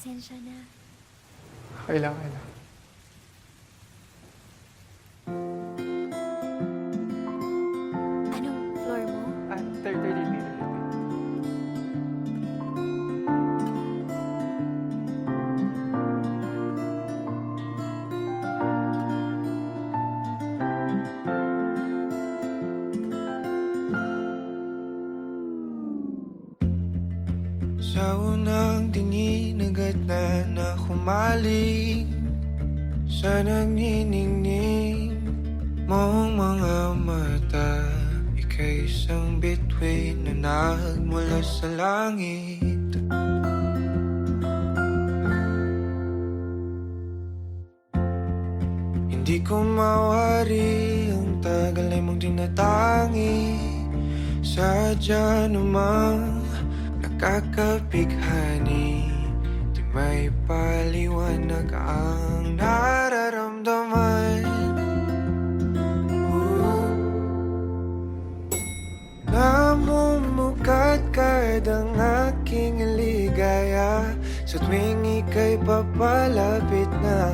Pasensya na. Kailangan na. Anong floor mo? Third meter. Sa unang tingin agad na humaling sa nagniningning mong mga mata. Ika'y isang bituin na nagmula sa langit. Hindi ko mawari ang tagal ay mong tinatangi. Sadya namang nakakapighani, di may paliwanag ang nararamdaman. Namumukadkad ang aking ligaya sa tuwing ika'y papalapit na.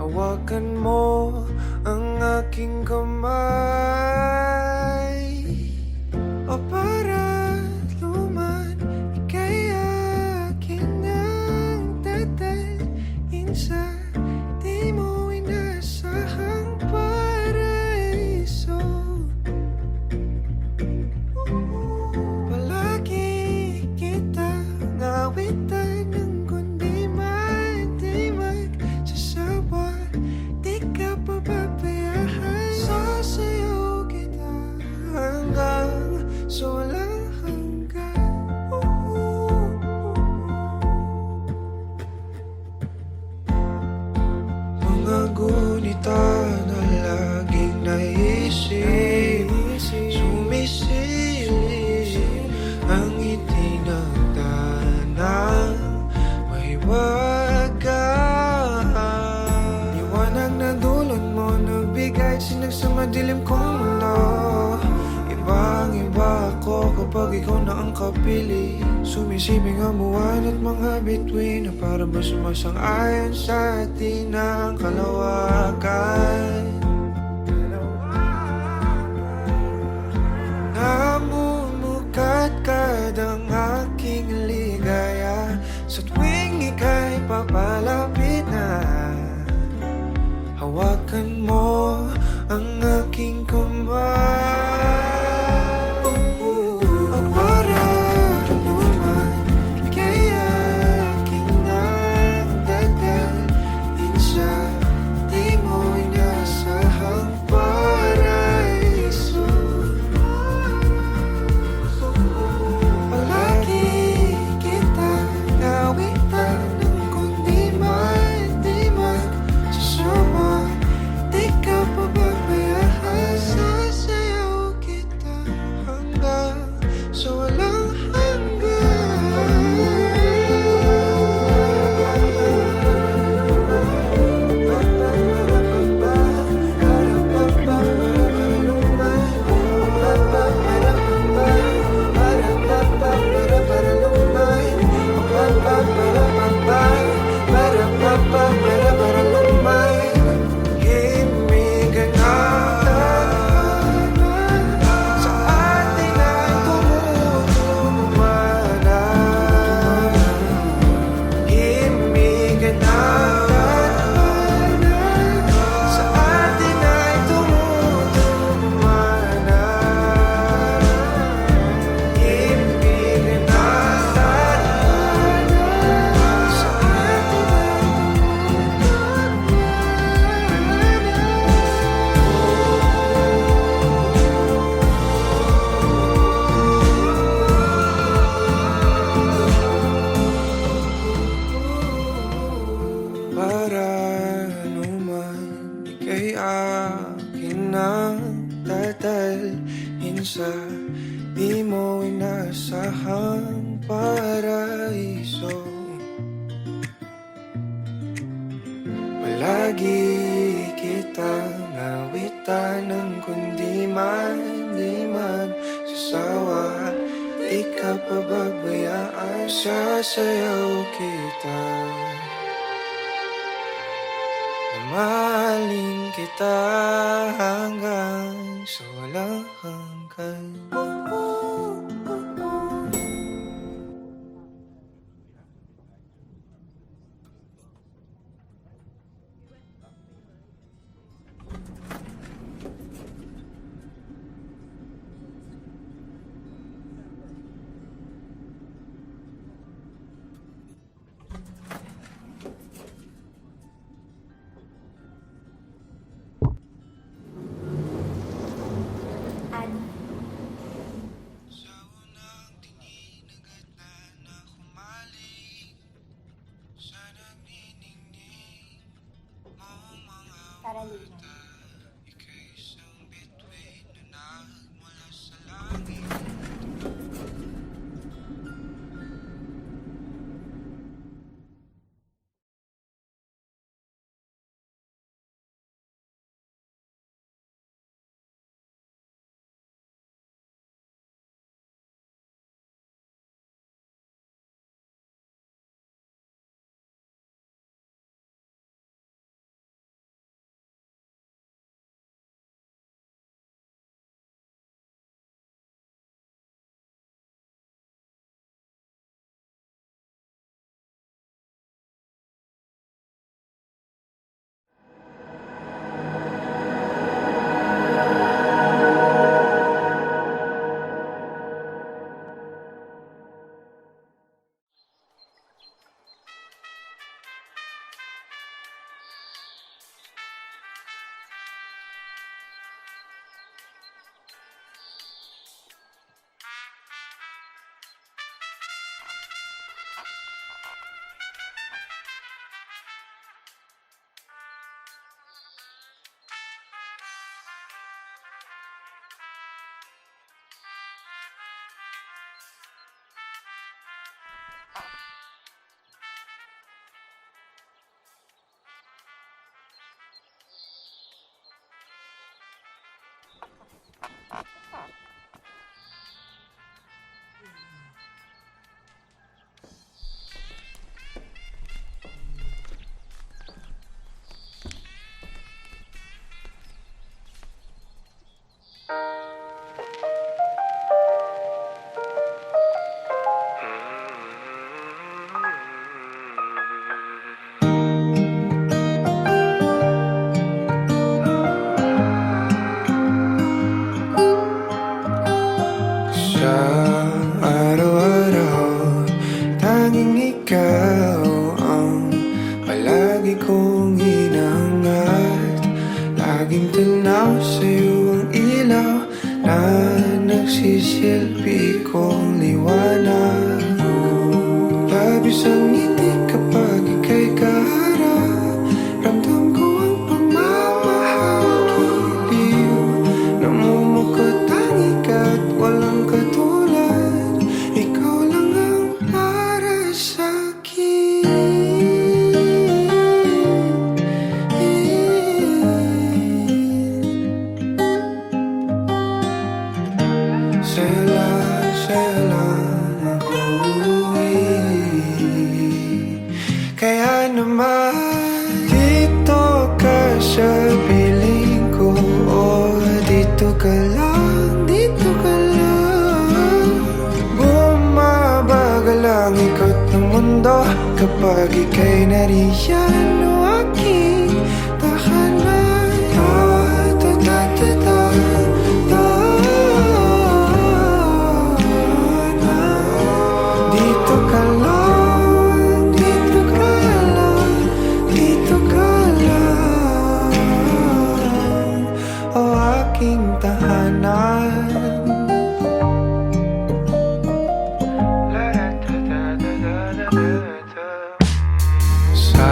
Hawakan mo ang aking kamay, o para luman, ika'y akin ang tatalin sa di mo inasahang paraiso. Palagi kitang awitan ng kundi man di magsasawa. Di ka pababayaan, sasayaw kita hanggang sa walang hanggan. Mga gunita na laging naisip, sumisilip ang itinagdanang mahiwagaan. Liwanag na dulot mo, nabigay sinag sa madilim kong mundo. Ibang-iba ako kapag ikaw na ang kapili. Sumisibing ang buwan at mga bituin na para ba sumasang-ayon sa atin ang kalawakan. Namumukadkad ang aking ligaya sa tuwing ika'y papalapit na. Hawakan mo ang aking kamay, o para luman, ika'y aking ang dadalhin sa di mo inasahang paraiso. Palagi kitang awitan ng kundi man di magsasawa. Di ka pababayaan, sasayaw kita hanggang sa walang himigan na sa atin ay tumumana. Himigan na sa atin ay tumumana. Himigan na sa atin ay para luman, ika'y akin ang tatalhin sa di mo inasahang paraiso. Palagi kitang awitan ng kundi man di magsasawa. Di ka pababayaan. Sasayaw kita, mahalin kita hanggang sa walang hanggan. Sa unang tingin agad na humaling sa nagniningning mong mga mata. Ika'y isang bituin na nagmula sa langit. Sa araw-araw, tanging ikaw ang palagi kong hinahangat. Laging tanaw sa'yo ang ilaw na nagsisilbi kong liwanag. Labis ang ngiti kapag ika'y kaharap. Ramdam ko ang pagmamahal, giliw. Namumukot tangi ka't walang katulad. Ikaw lang ang para sa'kin. Sa'yo lang ako kaya naman dito ka sa piling ko. Oh, dito ka lang, dito ka lang. Bumabagal ang ikot ng mundo kapag ika'y nariyan. O aking tahanan. Dito ka lang, dito ka lang, dito ka lang. O aking tahanan. Sa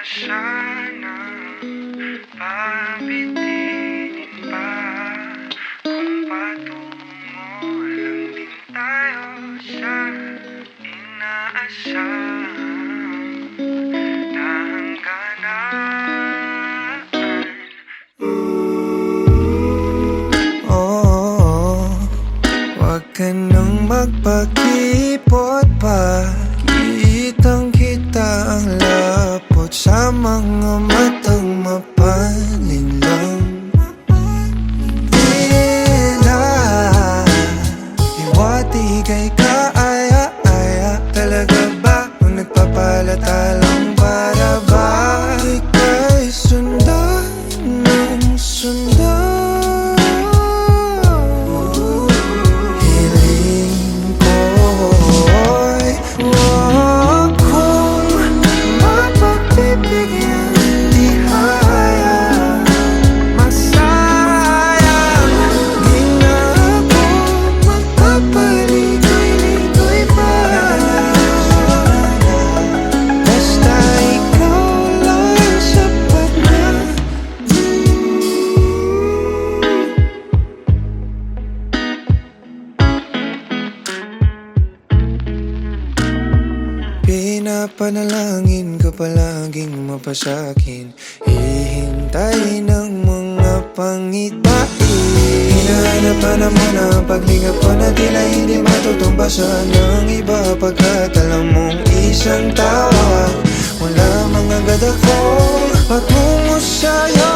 sana pabitinin pa kung patungo lang din tayo sa inaasahang na hangganan. Oh, wag ka nang magpakipot pa. Kitang-kita ang lapot sa mga matang mapalinlang. Tila hiwati kay kaaya-aya. Talaga ba kung nagpapalata lang para ba ika'y sundan ng sundan? Hiling ko'y wag kong mapagbibigyan. Di hayang masayang. Di na ako magpapaligoy-ligoy pa. Basta ikaw lang sapat na. Pinapanalangin ka palaging mapasakin. Hihintay ng mga pangitain. Hinahanap-hanap mo na ang paglingap ko na tila hindi matutumbasan ng iba. Pagkat alam mong isang tawa wala mga agad akong patungo sa'yo,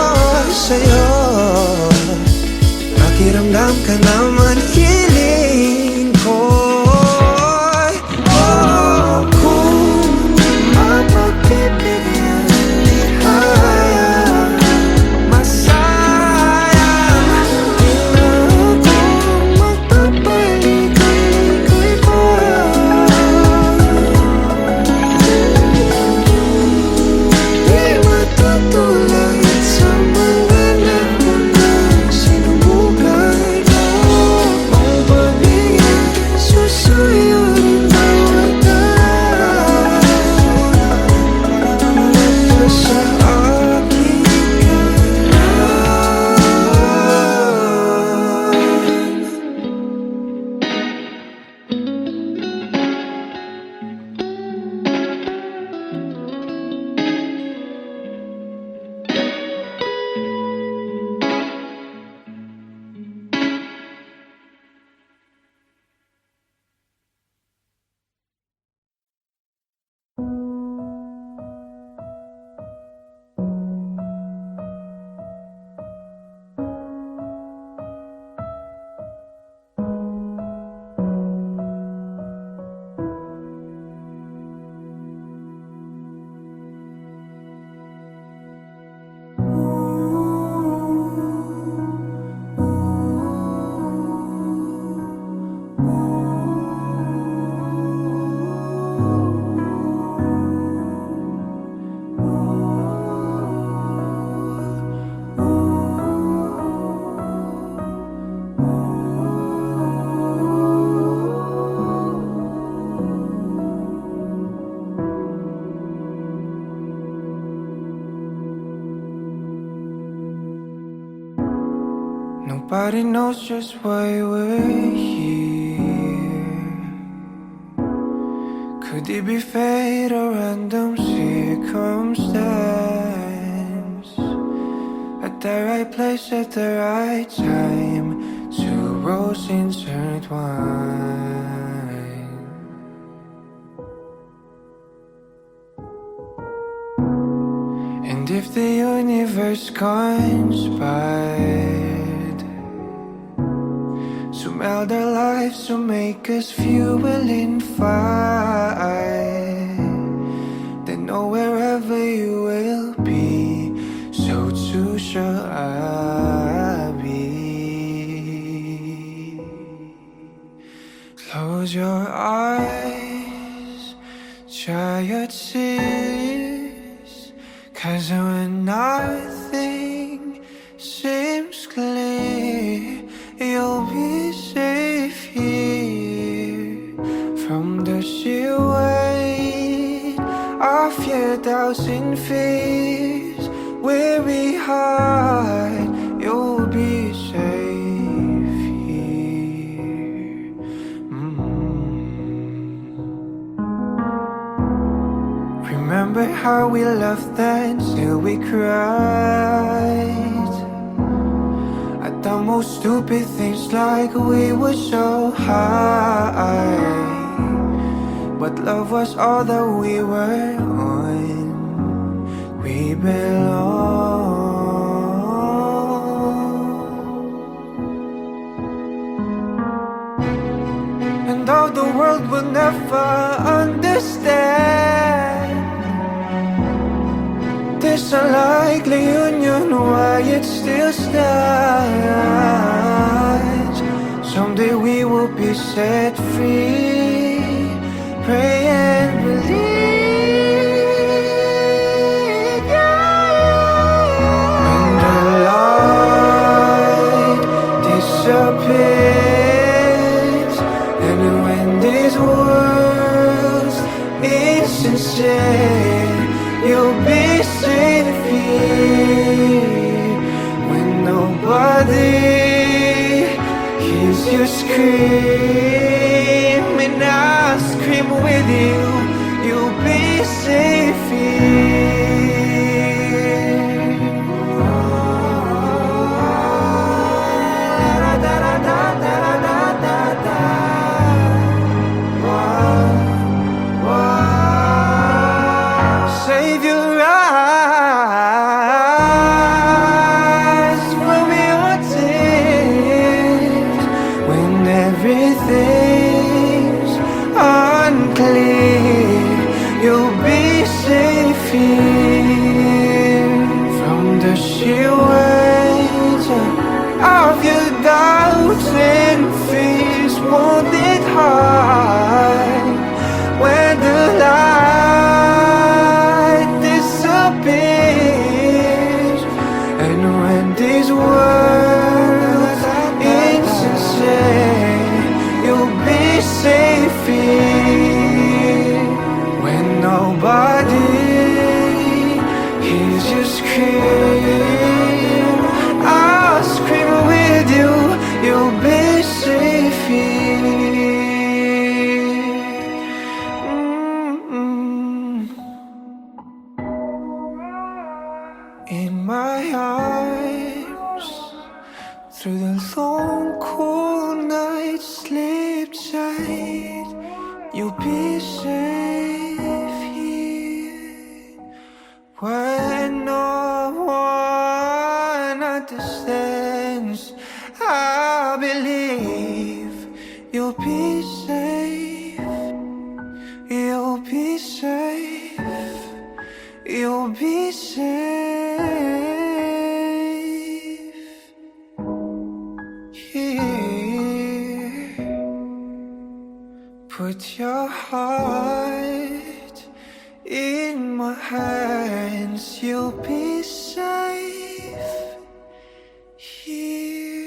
sa'yo. Pakiramdam ka naman hiling ko. Kung mapagbibigyan, di hayang masayang. Di na ako magpapaligoy-ligoy pa. Di matutulad sa mga naunang sinubukan ko. Ang pag-ibig susuyo rin bawat araw. Sa aking kalan. Nobody knows just why we're here. Could it be fate or random circumstance? At the right place at the right time, two roads intertwine. And if the universe conspired to meld our lives to make us fuel and fire, then know wherever you will be, so too shall I be. Close your eyes, dry your tears, 'cause when nothing seems clear, you'll be safe here from the sheer weight of your 1,000 fears where we hide, you'll be safe here. Remember how we laughed and still we cried at the most stupid things, like we were so high. But love was all that we were on. We belong. And though the world will never understand, this unlikely union, why it still stands. Someday we will be set free. Pray and believe, yeah. When the light disappears, and when this world is sincere, you'll be safe here. When nobody hears you scream, and I scream with you, you'll be safe here. Save your eyes from your tears when everything's unclear. You'll be safe here from the sheer weight of your doubts and fears. Won't it hide when the light disappears, and when these words insincere, you'll be safe here. When nobody hears you scream, I'll scream with you, you'll be safe here. In my arms, through the long cold night, sleep tight, you'll be safe here. When no one understands, I believe you'll be safe. You'll be safe. You'll be safe here. Put your heart in my hands, you'll be safe here.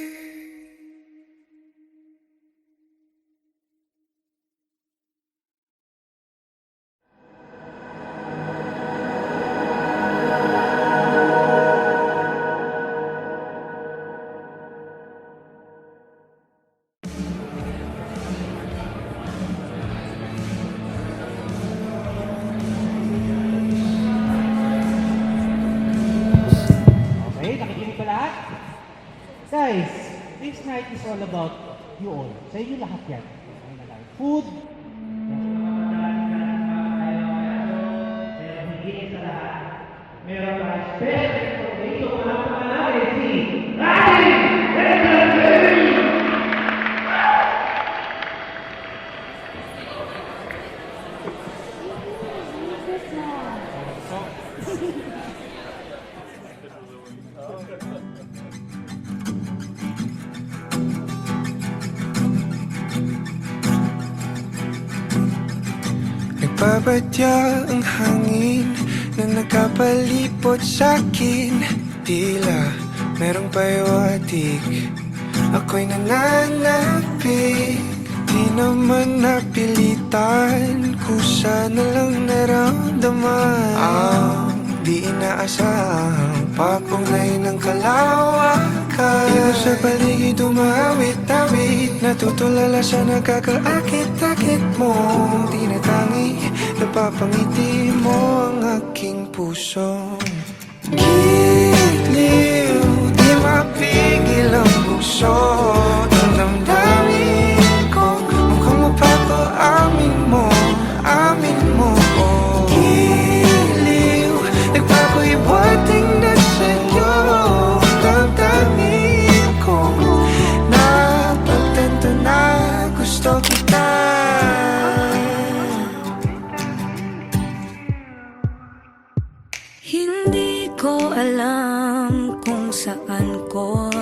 Okay, nakikinig ba lahat? Guys, this night is all about you all. Sa inyo lahat yan. Okay na lang. Food. Meron pa special dito ko lang pangalan si Nagbabadya ang hangin na nagkapalipot sa'kin. Tila merong payawatig, ako'y nananapig. Di naman napilitan, kusa na lang na nararamdaman ang di inaasahang papunay ng kalawakan. Iba sa paligid umawit-awit, natutulala sa nakakaakit-akit mo. Tinatangi, napapangiti mo ang aking puso. Giliw, di mapigil ang bukso ng damdamin ko. Mukhang mapapaamin mo, amin mo. Giliw, nagpapahiwating na sa'yo ang damdamin ko. Napagtanto na gusto kita. Hindi ko alam kung saan ko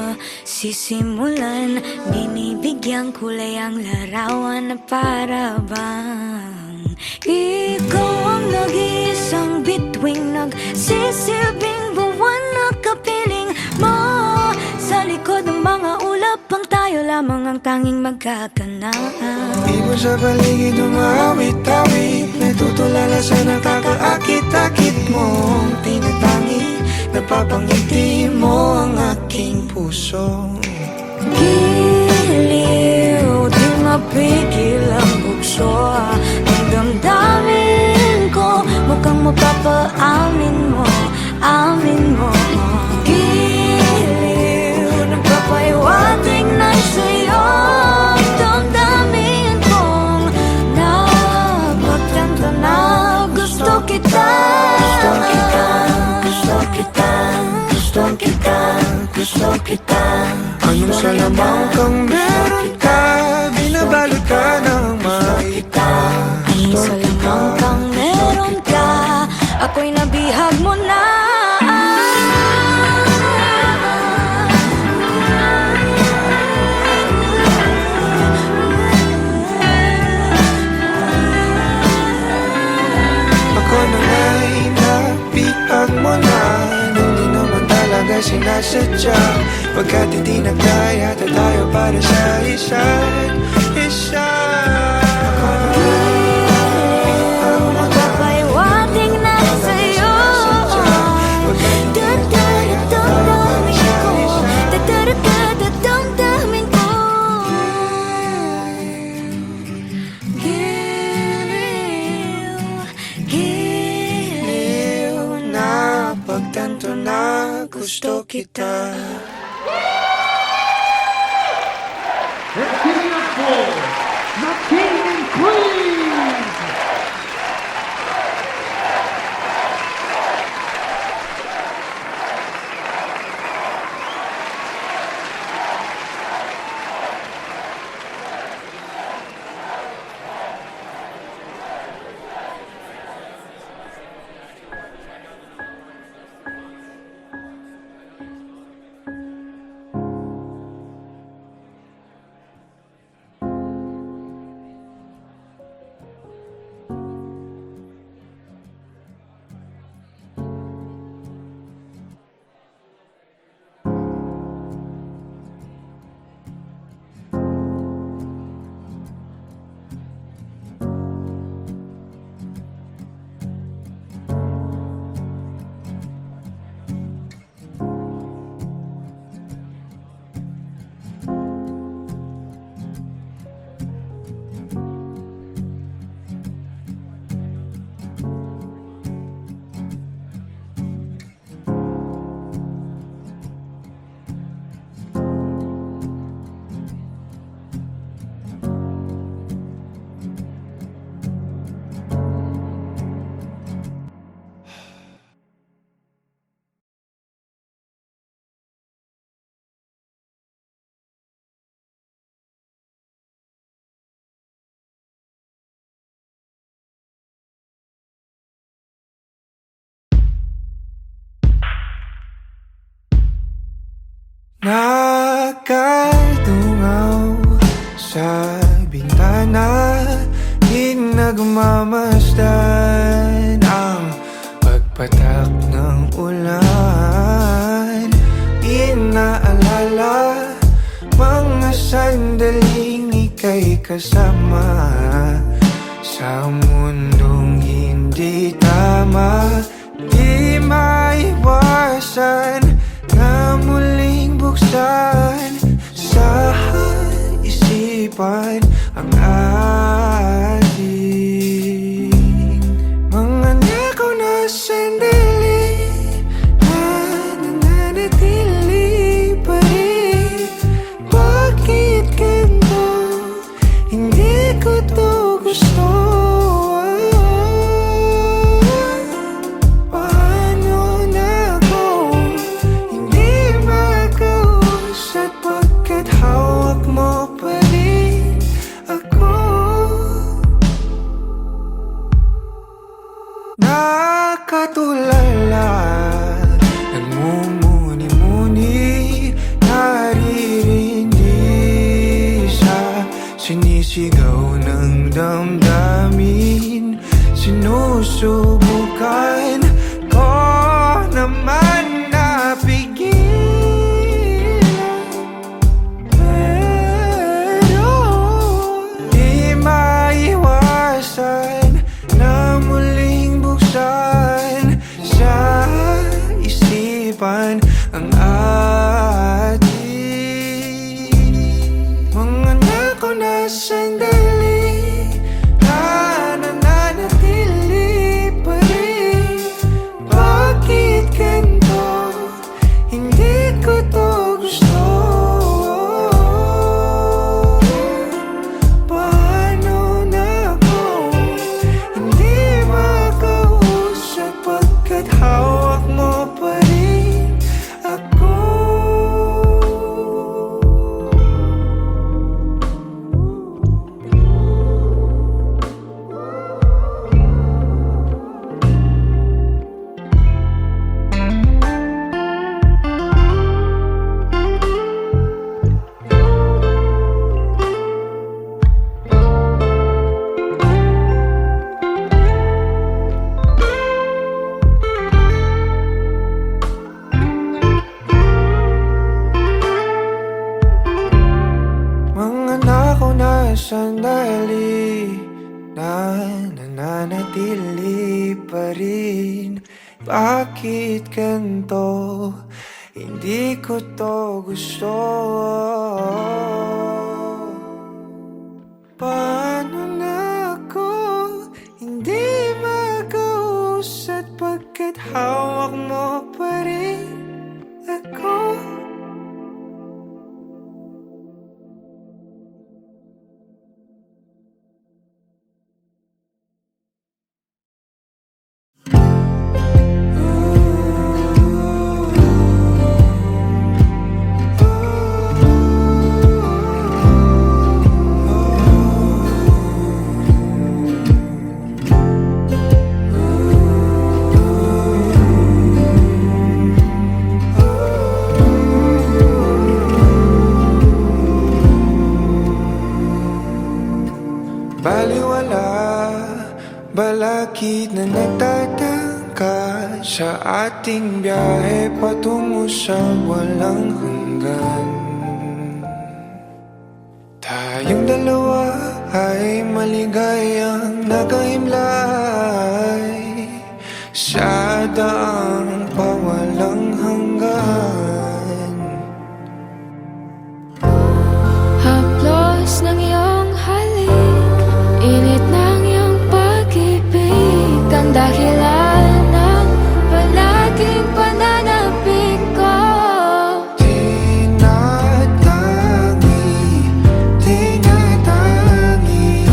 sisimulan. Binibigyan kulay ang larawan na para bang ikaw ang nag-iisang bituing, nagsisilbing buwan na kapiling mo. Sa likod ng mga ulap ang tayo lamang ang tanging magkakanaan. Ibon sa paligid umawit-awit, natutulala sa nakakaakit-akit mo. Tinatangi, napapangiti mo ang aking puso. Giliw, di mapigil ang bukso ng damdamin ko. Mukhang mapapaamin mo, amin mo. Giliw, nagpapahiwating na sa'yo ang damdamin kong napagtanto na gusto kita. Gusto kita, gusto kita, gusto kita, gusto kita. Anong salamang kang meron ka, binabalot ka ng maita. Anong salamang kang meron ka, ako'y nabihag mo na. Ako na nga'y nabihag mo na, nung di naman talaga sinasadya. Pagkat hindi nagkaya tayo para sa isa't isa. Ako na Magpapahiwating na sa'yo damdamin ko, damdamin ko. Giliw, giliw na pagtanto na gusto kita. Let's give it up for the King and Queen! Nakadungaw sa bintana, di nagmamasdan ang pagpatak ng ulan. Inaalala mga sandaling ika'y kasama sa mundong hindi di tama. Di maiwasan na muling buksan sa isipan ang ating mga nakaw na sandali na nananatili pa rin. Bakit ganito? Hindi ko to gusto. Paano na ako hindi makausap pagkat hawak mo pa rin ako? Nakatulala, nagmumuni-muni, naririndi sa sinisigaw ng damdamin. Sinusubukan ko naman na pigilan, pero di maiwasan na muling buksan sa isipan ang ating mga nakaw na sandali na nananatili pa rin. Bakit ganito? Hindi ko to gusto. Paano na ako hindi makausap pagkat hawak mo pa rin ako? Mga nakaw na sandali na nananatili pa rin. Bakit ganito? Hindi ko to gusto. Paano na ako hindi makausap pagkat hawak mo pa rin ako? Baliwala, balakid na nagtatangka sa ating biyahe patungo sa walang hanggan. Tayong dalawa ay maligayang nakaimlay sa daang pawalang hanggan. Haplos ng iyong halik, init ng iyong pag-ibig, ang dahilan ng palaging pananabik ko. Tinatangi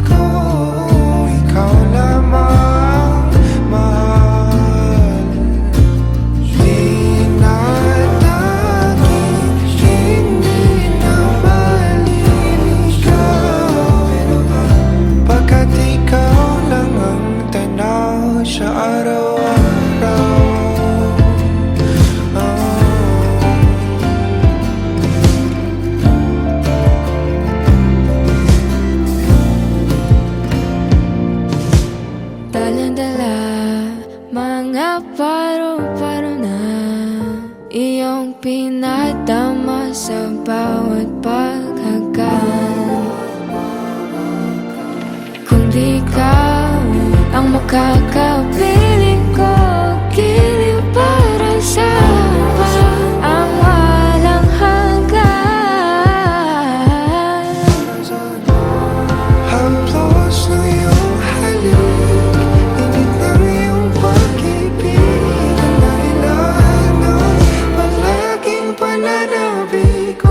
ko, ikaw lamang mahal. Tinatangi, hindi na maliligaw, pagkat ikaw lang ang tanaw sa araw-araw. Dalang-dala, mga paro-paro na iyong pinadama sa bawat paghagan. Kung di ikaw ang kakapiling ko, giliw para sa iba, ang walang hanggan. Haplos ng iyong halik, init ng iyong pag-ibig, ang dahilan ng palaging pananabik ko.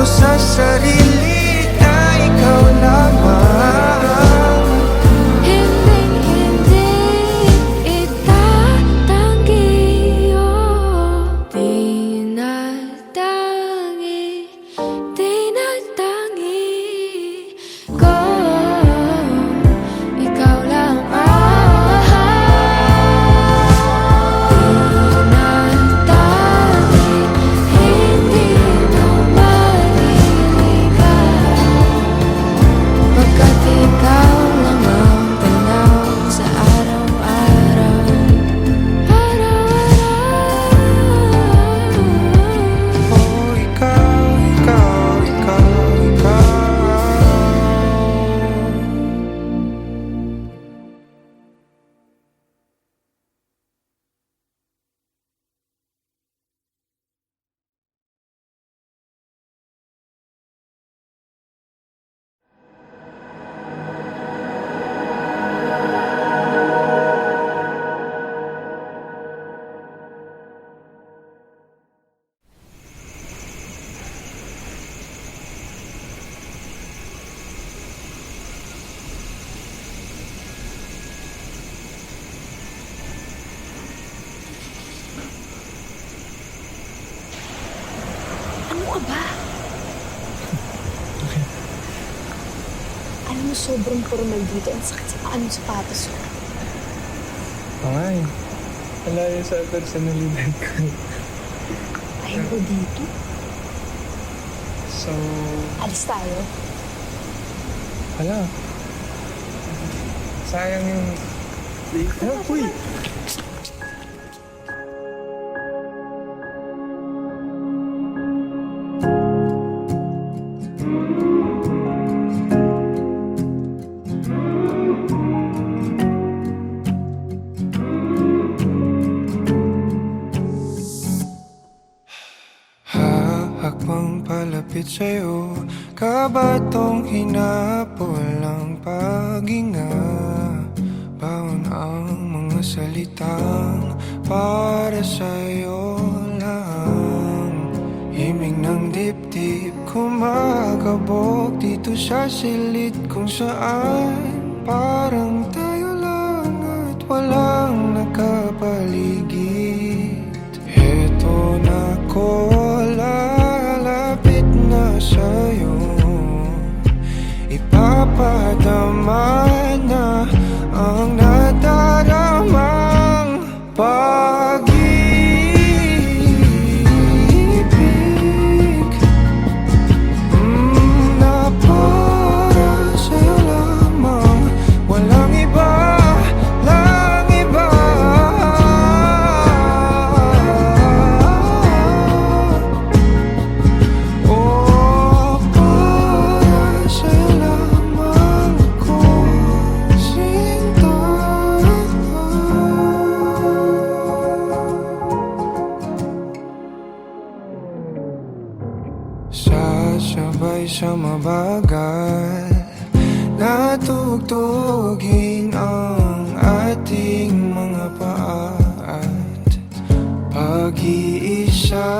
Sa sarili na ikaw lamang, Hindi itatanggi, oh. Tinatangi ko, ikaw lamang. Tinatangi, hindi na pagkat ikaw lang ang tanaw sa araw-araw. oh ikaw, ikaw, ikaw, ikaw. Ano ka ba? Alam mo, sobrang formal dito. Ang sakit sa paa ng sapatos ko. Ay, malayo sa agad sa nalibad ko. Ayaw ko dito. So, Alis tayo. wala. Sayang yung... Ano, uy! Hakbang palapit sa'yo, kabatong hinapol ang paghinga. Baon ang mga salitang para sa'yo lang. Himig ng dibdib kumakabog dito sa silid kung saan parang tayo lang at walang nakapaligid. Heto na ko, lalapit na sa'yo, ipapadama na ang nadaramang pag-ibig na para sa'yo lamang, walang iba, lang iba. Oh, para sa'yo lamang ako sinta. Sasabay sa mabagal na tugtugin ang ating mga paa at pag-iisa.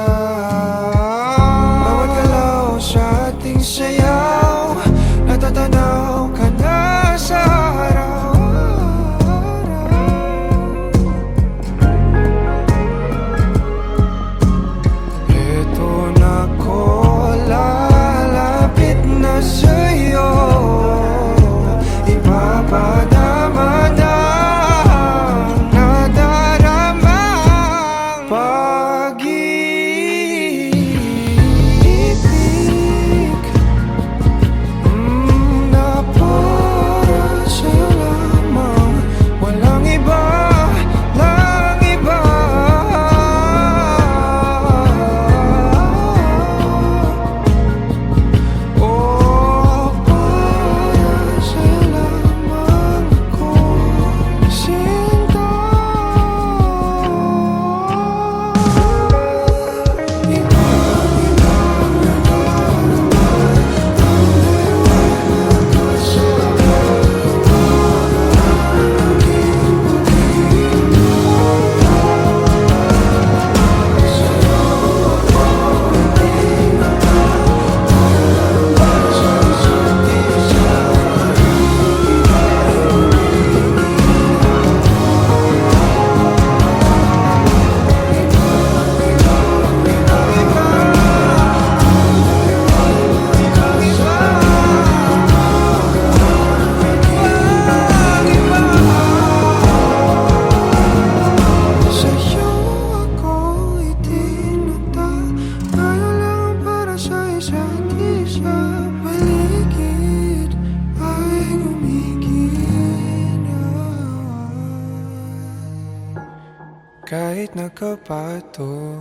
kahit nakapato,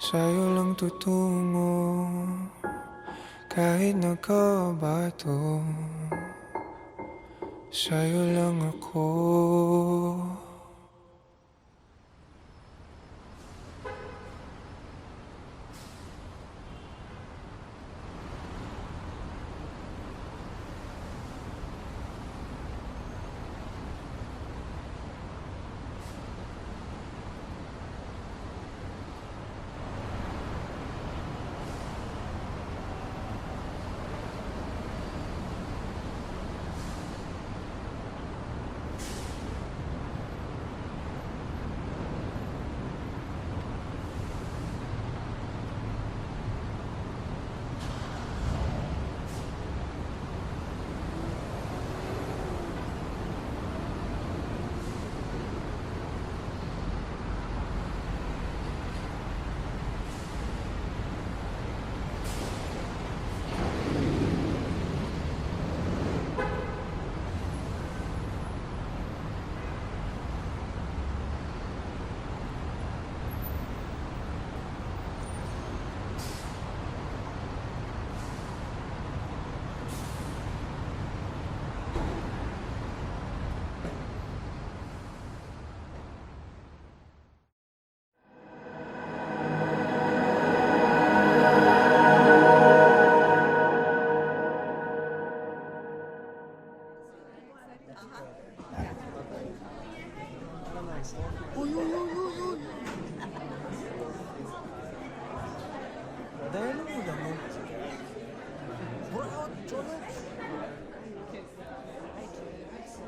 sa'yo lang tutungo. Kahit nakabato, sa'yo lang ako.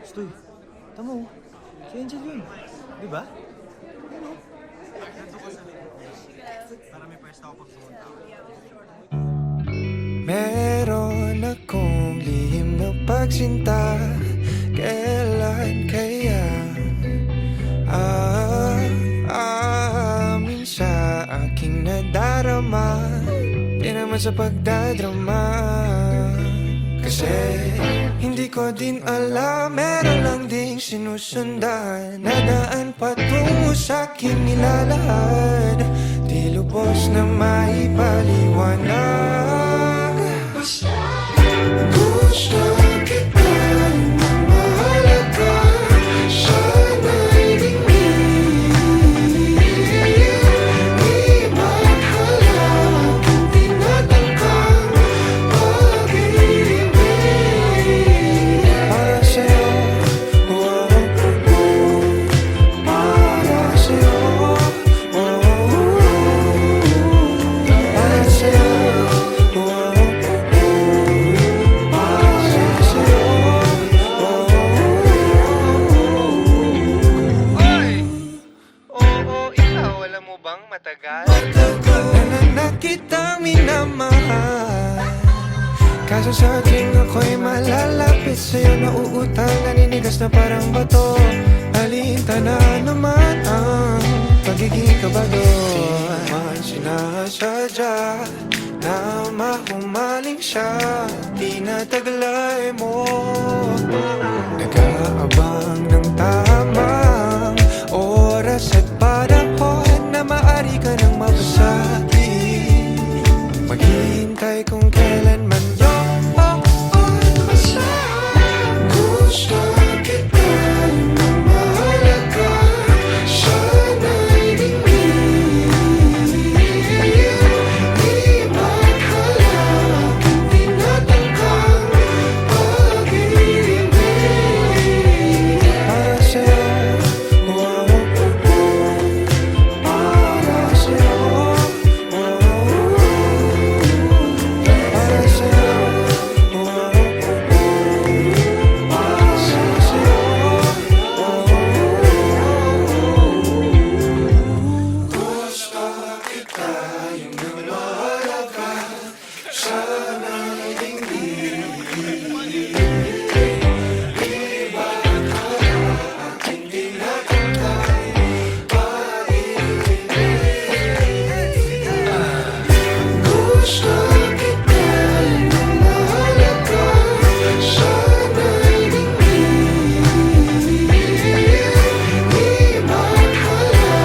Stoy, tamo. Si Angel yun. Di ba? Meron akong lihim na pagsinta. Kailan kaya aamin sa aking nadarama? Di naman sa pagdadrama, kasi hindi ko din alam. Meron lang ding sinusundan na daan patungo sa'king nilalahad. Di lubos na maipaliwanag. Gusto kita na mahalaga, sana'y dingin. Di maghalak ang tinatangkang pag-ibig. Para sa'yo, oh, oh, para sa'yo, oh, para sa'yo, oh, bang matagal? Na kitang minamahal, kaso sa ating ako'y malalapit sa'yo. Nauutang, naninigas na parang bato. Alinta na naman ang pagiging kabado. Di man sinasadya na mahumaling siya, tinataglay mo. Nag-aabang ng tamang oras at panahon na maaari ka nang mabasagin. Maghihintay kung kailanman yun basta. Gusto kita na mahalaga, sana'y dingin. Di maghalak ang tinatangkang pag-ibig. Para sa'yo, oh, para sa'yo, oh, para sa'yo, oh, para sa'yo, gusto kita yung namahalaga, sana'y dingin. Gusto kita na mahalaga, sana'y dingin. Di maghalak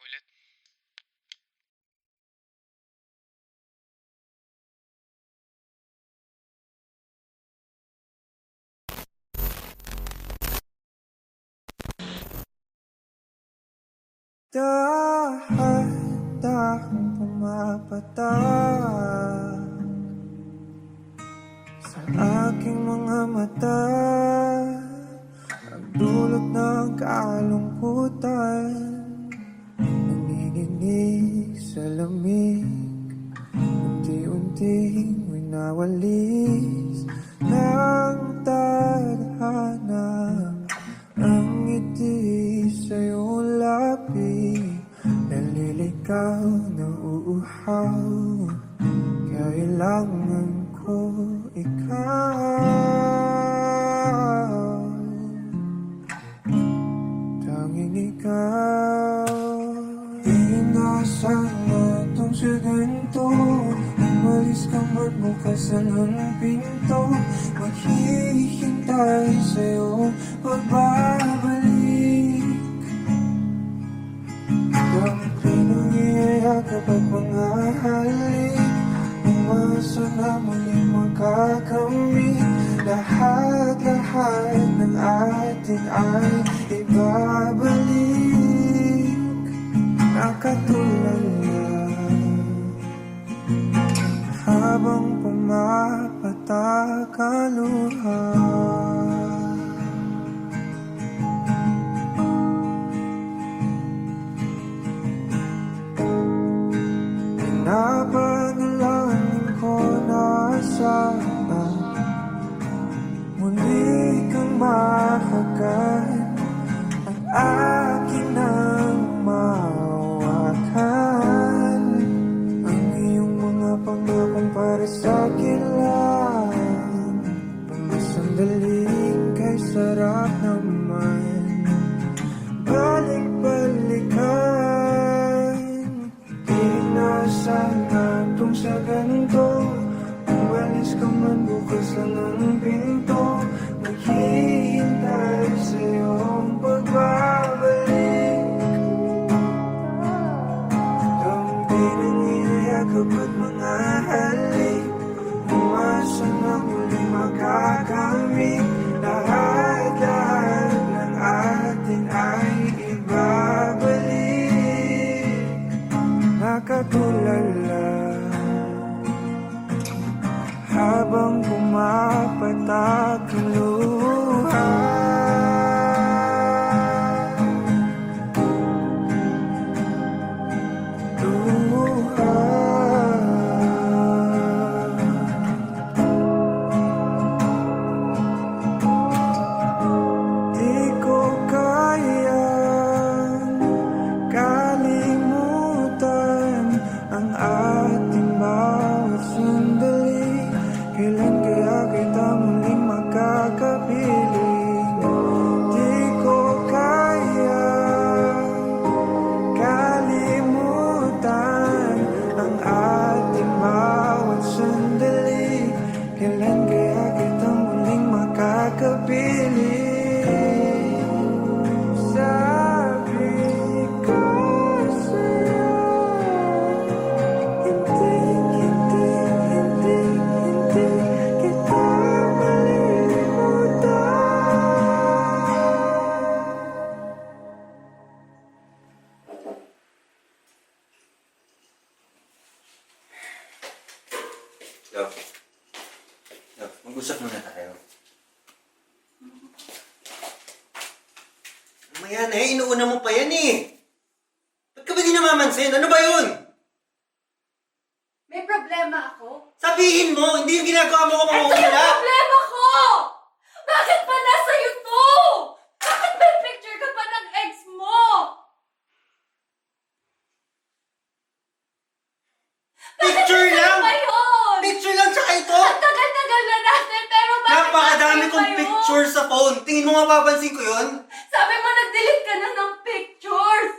Ulit. Dahan-dahang pumapatak sa aking mga mata, ang dulot ng kalungkutan, nanginginig sa lamig, unti-unting winawalis ng tadhana. Ang ngiti sa iyong labi, naliligaw na uuhaw. Kailangan ko ikaw, tanging ikaw. Inaasahan na itong sa ganito, umalis ka man bukas ng pinto, maghihintay sa'yo pagbabalik. Ang pinangiyayakap at mga halik, umasa na muli magkakamit. Lahat-lahat ng atin ay ibabalik, nakatulala habang pumapatak ang luha. Pinapanalangin ko na sana muli kang mahagan, ang akin ang mahawakan, ang iyong mga pangakong para sa akin lang. Mga sandaling kay sarap naman balik-balikan. Inaasahan itong sa ganito, umalis ka man bukas lang ang pinto, maghihintay sa iyong pagbabalik. Ang pinangiyayakap at mga halik, umasa na muli makakamit. Lahat-lahat ng atin ay ibabalik, nakatulala habang pumapatak ang luha. Luha. Di ko kayang kalimutan ang ating bawat sandali. Kailan kaya kita muling makakapiling? Di ko kaya kalimutan ang ating bawat sandali. Kailan kaya kita muling makakapiling? Sabi ko sa'yo, hindi kita Love. Love, mag-usap muna tayo. Mamaya na inuuna mo pa yan eh. Ba't ka ba di namamansin? Ano ba yun? May problema ako? Sabihin mo, hindi yung ginagawa mo ko Ito yung mamumula. problema ko! Bakit pa nasa to? Bakit may picture ka pa ng ex mo? Picture lang! Ba yun? Picture lang tsaka ito! Ang tagal-tagal na natin, pero bakit Napakadami nasa kong pa yun? picture sa phone. Tingin mo mapapansin ko yun? Sabi mo nag-delete ka na ng pictures!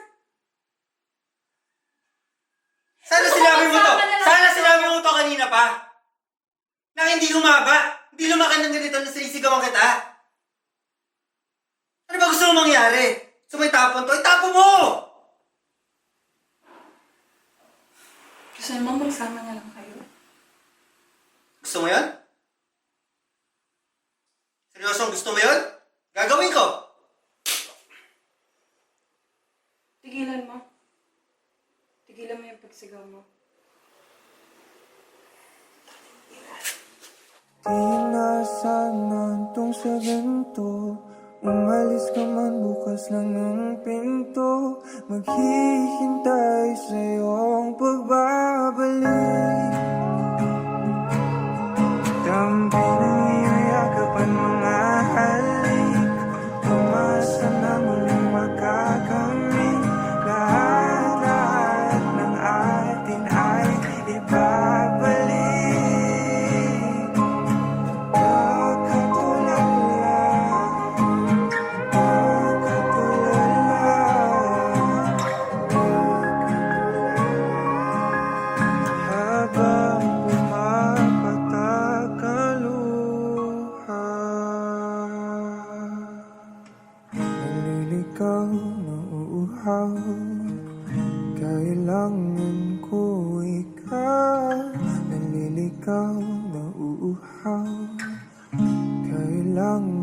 Sana sinabi mo to! Sana sinabi mo to kanina pa! Na hindi humaba! Hindi lumakan ng ganito na sinisigawan kita. Ano ba gusto mo mangyari? Gusto mo itapon to? Itapon mo! Gusto mo magsama na lang kayo? Gusto mo yan? Seryosong gusto mo yun? Gagawin ko! Tigilan mo. Tigilan mo yung pagsigaw mo. Di inasahan tong sa ganito. Umalis ka man bukas lang ng pinto. Maghihintay sa iyong pagbabalik. Dampi ng iyong yakapan mga halik. Umasa na muling magkakamit. Lahat ng atin ay ibabalik. Naliligaw, nauuhaw. Kailangan ko ikaw. Naliligaw, nauuhaw. Kailangan